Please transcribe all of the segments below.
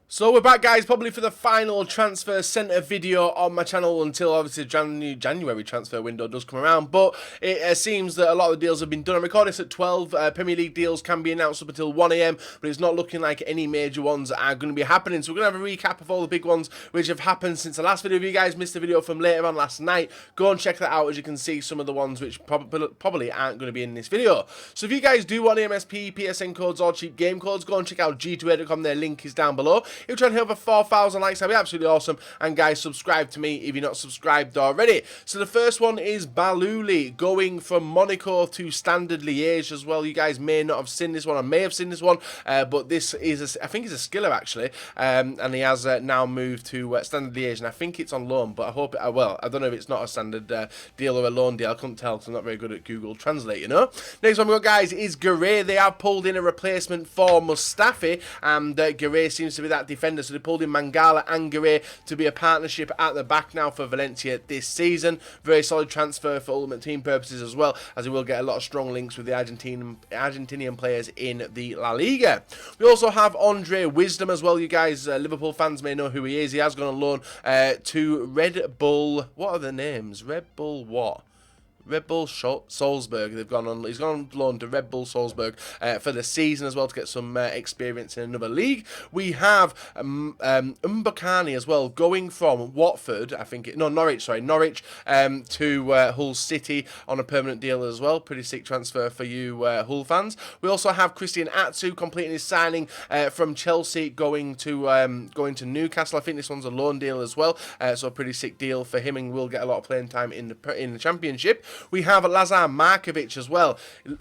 So we're back, guys, probably for the final transfer centre video on my channel until obviously January transfer window does come around. But it seems that a lot of the deals have been done. I record this at 12. Premier League deals can be announced up until 1 AM, but it's not looking like any major ones are going to be happening. So we're going to have a recap of all the big ones which have happened since the last video. If you guys missed the video from later on last night, go and check that out, as you can see some of the ones which probably aren't going to be in this video. So if you guys do want MSP, PSN codes or cheap game codes, go and check out g2a.com. Their link is down below. If you're trying to hit over 4,000 likes, that'd be absolutely awesome. And guys, subscribe to me if you're not subscribed already. So the first one is Baluli going from Monaco to Standard Liège as well. You guys may not have seen this one. I may have seen this one, but this is, I think, it's a skiller actually, and he has now moved to Standard Liège, and I think it's on loan. But I hope it. Well, I don't know if it's not a standard deal or a loan deal. I couldn't tell because I'm not very good at Google Translate, you know. Next one we got, guys, is Guerre. They have pulled in a replacement for Mustafi, and Guerre seems to be that defender. So they pulled in Mangala and Guerre to be a partnership at the back now for Valencia this season. Very solid transfer for Ultimate Team purposes as well, as he will get a lot of strong links with the Argentinian players in the La Liga. We also have Andre Wisdom as well. You guys, Liverpool fans may know who he is. He has gone on loan to Red Bull. What are the names? Red Bull what? Red Bull Salzburg. He's gone on loan to Red Bull Salzburg for the season as well, to get some experience in another league. We have Mbakani as well, going from Watford, Norwich to Hull City on a permanent deal as well. Pretty sick transfer for you Hull fans. We also have Christian Atsu completing his signing from Chelsea, going to Newcastle. I think this one's a loan deal as well, so a pretty sick deal for him, and will get a lot of playing time in the Championship. We have Lazar Markovic as well.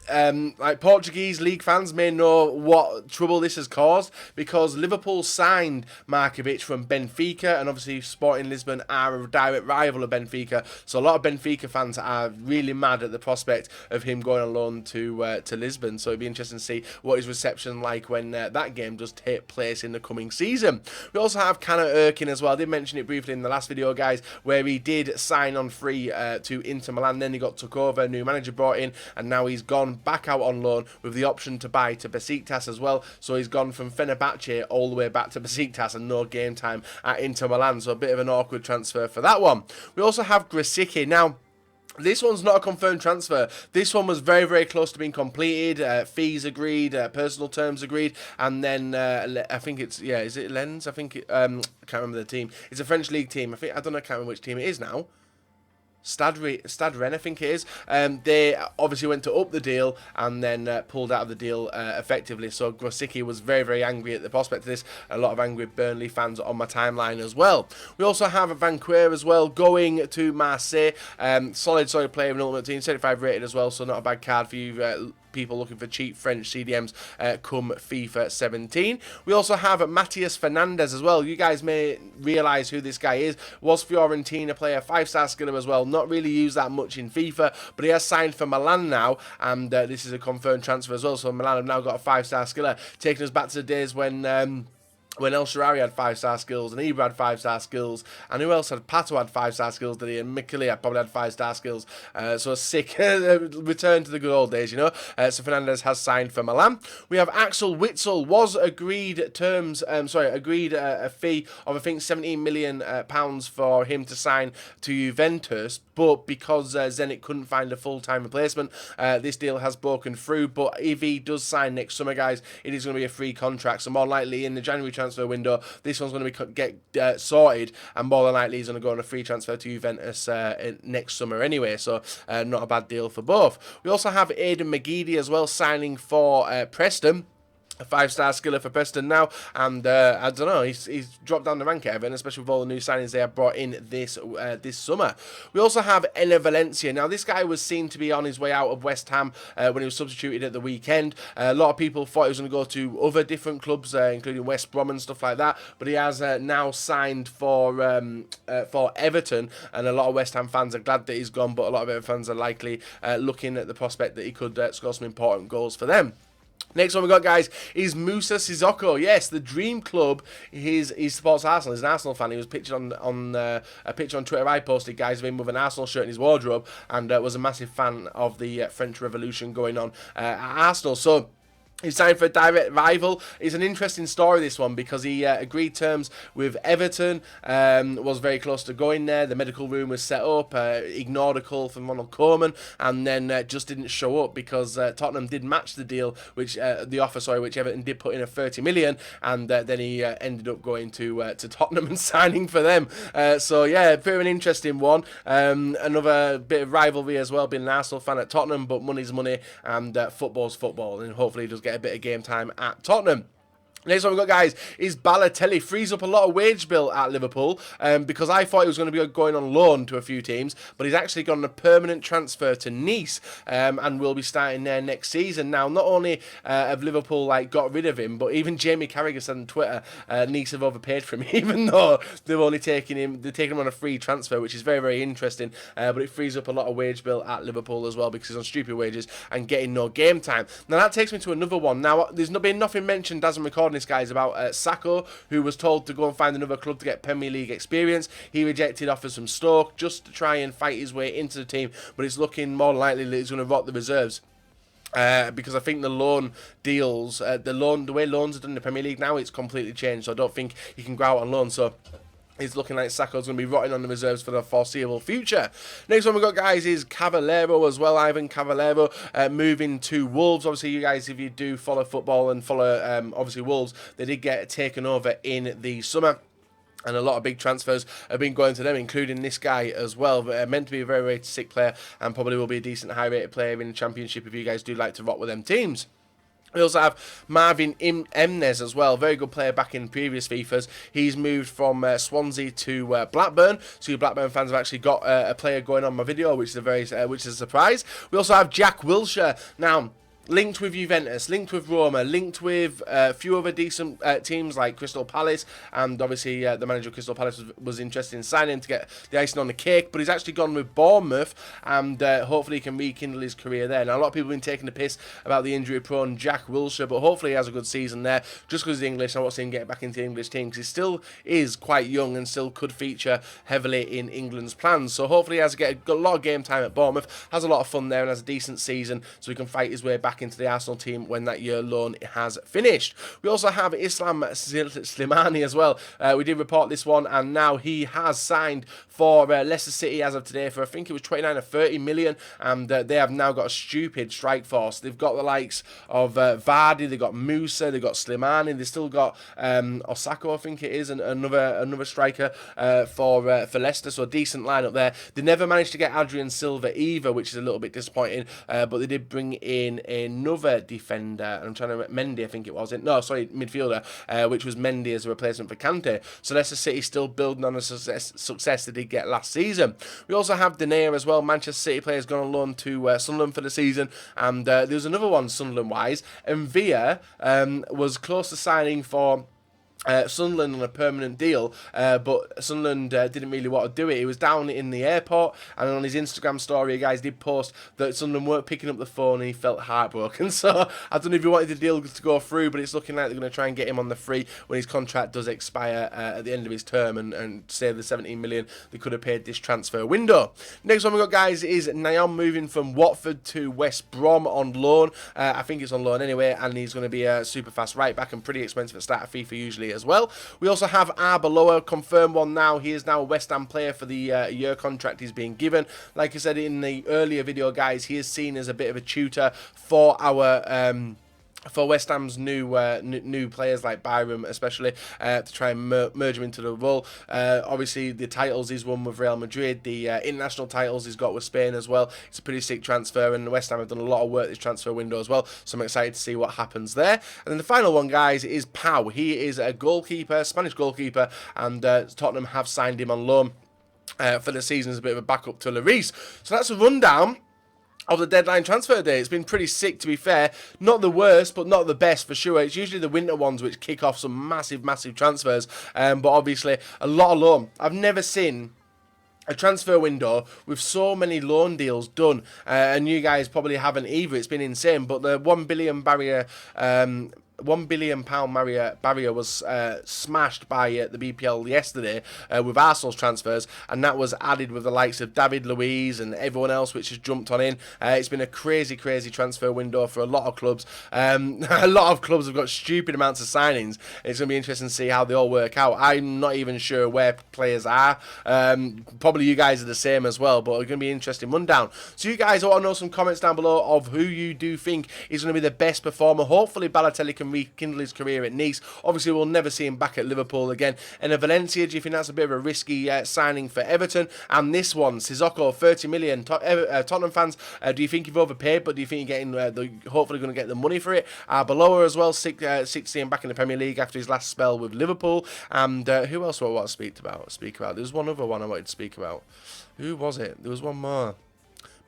Like Portuguese league fans may know what trouble this has caused, because Liverpool signed Markovic from Benfica, and obviously Sporting Lisbon are a direct rival of Benfica. So a lot of Benfica fans are really mad at the prospect of him going on loan to Lisbon. So it'd be interesting to see what his reception like when that game does take place in the coming season. We also have Connor Erkin as well. I did mention it briefly in the last video, guys, where he did sign on free to Inter Milan. Then he got took over, new manager brought in, and now he's gone back out on loan with the option to buy to Besiktas as well. So he's gone from Fenerbahce all the way back to Besiktas, and no game time at Inter Milan. So a bit of an awkward transfer for that one. We also have Grisicky. Now, this one's not a confirmed transfer. This one was very, very close to being completed. Fees agreed, personal terms agreed, and then I think it's, is it Lens? I think I can't remember the team. It's a French league team. I don't know. I can't remember which team it is now. Stade Rennes, I think it is. They obviously went to up the deal and then pulled out of the deal effectively. So Grosicki was very, very angry at the prospect of this. A lot of angry Burnley fans on my timeline as well. We also have Vanquer as well, going to Marseille. Solid player in Ultimate Team, 75 rated as well, so not a bad card for you people looking for cheap French CDMs come FIFA 17. We also have Matthias Fernandez as well. You guys may realise who this guy is. Was Fiorentina player, 5-star skiller as well. Not really used that much in FIFA, but he has signed for Milan now, and this is a confirmed transfer as well. So Milan have now got a 5-star skiller, taking us back to the days when El Shaarawy had 5-star skills, and Ibra had 5-star skills, and who else had? Pato had 5-star skills, did he? And Mikalia probably had 5-star skills. So a sick return to the good old days, you know. So Fernandez has signed for Milan. We have Axel Witsel. Was agreed terms, agreed a fee of I think £17 million for him to sign to Juventus, but because Zenit couldn't find a full-time replacement, this deal has broken through. But if he does sign next summer, guys, it is going to be a free contract. So more likely in the January transfer window, this one's going to get sorted, and more than likely he's going to go on a free transfer to Juventus next summer anyway. So not a bad deal for both. We also have Aidan McGeady as well, signing for Preston. A 5-star skiller for Preston now, and I don't know, he's dropped down the rank, Everton, especially with all the new signings they have brought in this summer. We also have Enner Valencia. Now, this guy was seen to be on his way out of West Ham when he was substituted at the weekend. A lot of people thought he was going to go to other different clubs, including West Brom and stuff like that, but he has now signed for Everton, and a lot of West Ham fans are glad that he's gone, but a lot of Everton fans are likely looking at the prospect that he could score some important goals for them. Next one we got, guys, is Moussa Sissoko. Yes, the dream club. He supports Arsenal. He's an Arsenal fan. He was pictured on a picture on Twitter I posted, guys, of him with an Arsenal shirt in his wardrobe, and was a massive fan of the French Revolution going on at Arsenal. So He signed for a direct rival. It's an interesting story, this one, because he agreed terms with Everton, was very close to going there. The medical room was set up, ignored a call from Ronald Koeman, and then just didn't show up because Tottenham did match the deal, which which Everton did put in a 30 million, and then he ended up going to Tottenham and signing for them. So yeah, bit of an interesting one. Another bit of rivalry as well, being an Arsenal fan at Tottenham, but money's money, and football's football, and hopefully he does get a bit of game time at Tottenham. Next one we've got, guys, is Balotelli. Frees up a lot of wage bill at Liverpool because I thought he was going to be going on loan to a few teams, but he's actually gone on a permanent transfer to Nice and will be starting there next season. Now, not only have Liverpool got rid of him, but even Jamie Carragher said on Twitter, Nice have overpaid for him, even though they've only taken him on a free transfer, which is very, very interesting. But it frees up a lot of wage bill at Liverpool as well because he's on stupid wages and getting no game time. Now, that takes me to another one. Now, there's been nothing mentioned as I'm recording this, guys, about Sissoko, who was told to go and find another club to get Premier League experience. He rejected offers from Stoke just to try and fight his way into the team, but it's looking more likely that he's going to rot the reserves. Because I think the loan deals, the way loans are done in the Premier League now, it's completely changed. So I don't think you can go out on loan. So it's looking like Sissoko's going to be rotting on the reserves for the foreseeable future. Next one we've got, guys, is Cavaleiro as well. Ivan Cavaleiro moving to Wolves. Obviously, you guys, if you do follow football and follow, obviously, Wolves, they did get taken over in the summer. And a lot of big transfers have been going to them, including this guy as well. Meant to be a very rated sick player and probably will be a decent high-rated player in the Championship if you guys do like to rock with them teams. We also have Marvin Emnes as well, very good player back in previous FIFAs. He's moved from Swansea to Blackburn, so you Blackburn fans have actually got a player going on my video, which is a surprise. We also have Jack Wilshere. Now, linked with Juventus, linked with Roma, linked with a few other decent teams like Crystal Palace, and obviously the manager of Crystal Palace was interested in signing him to get the icing on the cake, but he's actually gone with Bournemouth, and hopefully he can rekindle his career there. Now, a lot of people have been taking the piss about the injury-prone Jack Wilshere, but hopefully he has a good season there, just because he's English. I want to see him get back into the English team, because he still is quite young and still could feature heavily in England's plans, so hopefully he has a lot of game time at Bournemouth, has a lot of fun there, and has a decent season, so he can fight his way back into the Arsenal team when that year loan has finished. We also have Islam Slimani as well. We did report this one, and now he has signed for Leicester City as of today for, I think it was 29 or 30 million, and they have now got a stupid strike force. They've got the likes of Vardy, they've got Musa, they've got Slimani, they've still got Osako, I think it is, and another striker for Leicester, so a decent lineup there. They never managed to get Adrian Silva either, which is a little bit disappointing, but they did bring in another defender, I'm trying to Mendy, I think it was. Midfielder, which was Mendy as a replacement for Kante. So Leicester City still building on the success they did get last season. We also have Denayer as well. Manchester City players gone on loan to Sunderland for the season, and there was another one Sunderland-wise. And Villa was close to signing for Sunderland on a permanent deal, but Sunderland didn't really want to do it. He was down in the airport, and on his Instagram story, guys did post that Sunderland weren't picking up the phone, and he felt heartbroken. So I don't know if he wanted the deal to go through, but it's looking like they're going to try and get him on the free when his contract does expire at the end of his term, and save the 17 million they could have paid this transfer window. Next one we got, guys, is Nyom moving from Watford to West Brom on loan. I think it's on loan anyway, and he's going to be a super fast right back and pretty expensive at start of FIFA usually as well. We also have Arbeloa, confirmed one now. He is now a West Ham player for the year contract he's being given. Like I said in the earlier video, guys, he is seen as a bit of a tutor for our for West Ham's new players like Byram, especially, to try and merge him into the role. Obviously, the titles he's won with Real Madrid, the international titles he's got with Spain as well. It's a pretty sick transfer, and West Ham have done a lot of work this transfer window as well, so I'm excited to see what happens there. And then the final one, guys, is Pau. He is a goalkeeper, Spanish goalkeeper, and Tottenham have signed him on loan for the season as a bit of a backup to Luiz. So that's a rundown of the deadline transfer day. It's been pretty sick, to be fair. Not the worst, but not the best for sure. It's usually the winter ones which kick off some massive transfers, but obviously a lot of loan. I've never seen a transfer window with so many loan deals done, and you guys probably haven't either. It's been insane, but the 1 billion barrier £1 billion barrier was smashed by the BPL yesterday with Arsenal's transfers, and that was added with the likes of David Luiz and everyone else which has jumped on in. It's been a crazy transfer window for a lot of clubs. A lot of clubs have got stupid amounts of signings. It's going to be interesting to see how they all work out. I'm not even sure where players are. Probably you guys are the same as well, but it's going to be an interesting rundown. So you guys want to know some comments down below of who you do think is going to be the best performer. Hopefully Balotelli can rekindle his career at Nice. Obviously we'll never see him back at Liverpool again. And a Valencia, do you think that's a bit of a risky signing for Everton? And this one, Sissoko, 30 million. Tottenham fans, do you think you've overpaid, but do you think you're getting hopefully going to get the money for it? Below as well, 16 back in the Premier League after his last spell with Liverpool. And who else do I want to speak about? There's one other one I wanted to speak about. Who was it? There was one more.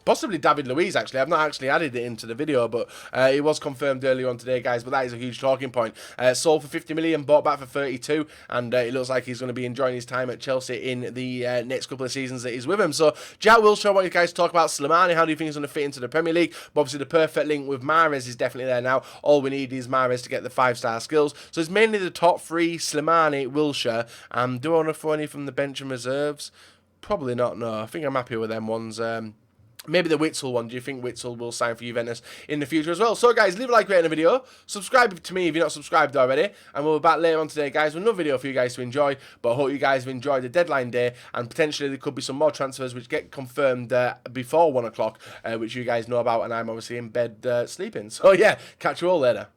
Possibly David Luiz, actually. I've not actually added it into the video, but it was confirmed earlier on today, guys. But that is a huge talking point. Sold for 50 million, bought back for 32, and it looks like he's going to be enjoying his time at Chelsea in the next couple of seasons that he's with him. So, Jack Wilshere, I want you guys to talk about Slimani. How do you think he's going to fit into the Premier League? But obviously, the perfect link with Mahrez is definitely there now. All we need is Mahrez to get the 5-star skills. So, it's mainly the top three, Slimani, Wilshere. Do I want to throw any from the bench and reserves? Probably not, no. I think I'm happy with them ones. Maybe the Witsel one. Do you think Witsel will sign for Juventus in the future as well? So, guys, leave a like, rate on the video. Subscribe to me if you're not subscribed already. And we'll be back later on today, guys, with another video for you guys to enjoy. But I hope you guys have enjoyed the deadline day. And potentially there could be some more transfers which get confirmed before 1 o'clock, which you guys know about. And I'm obviously in bed sleeping. So, yeah, catch you all later.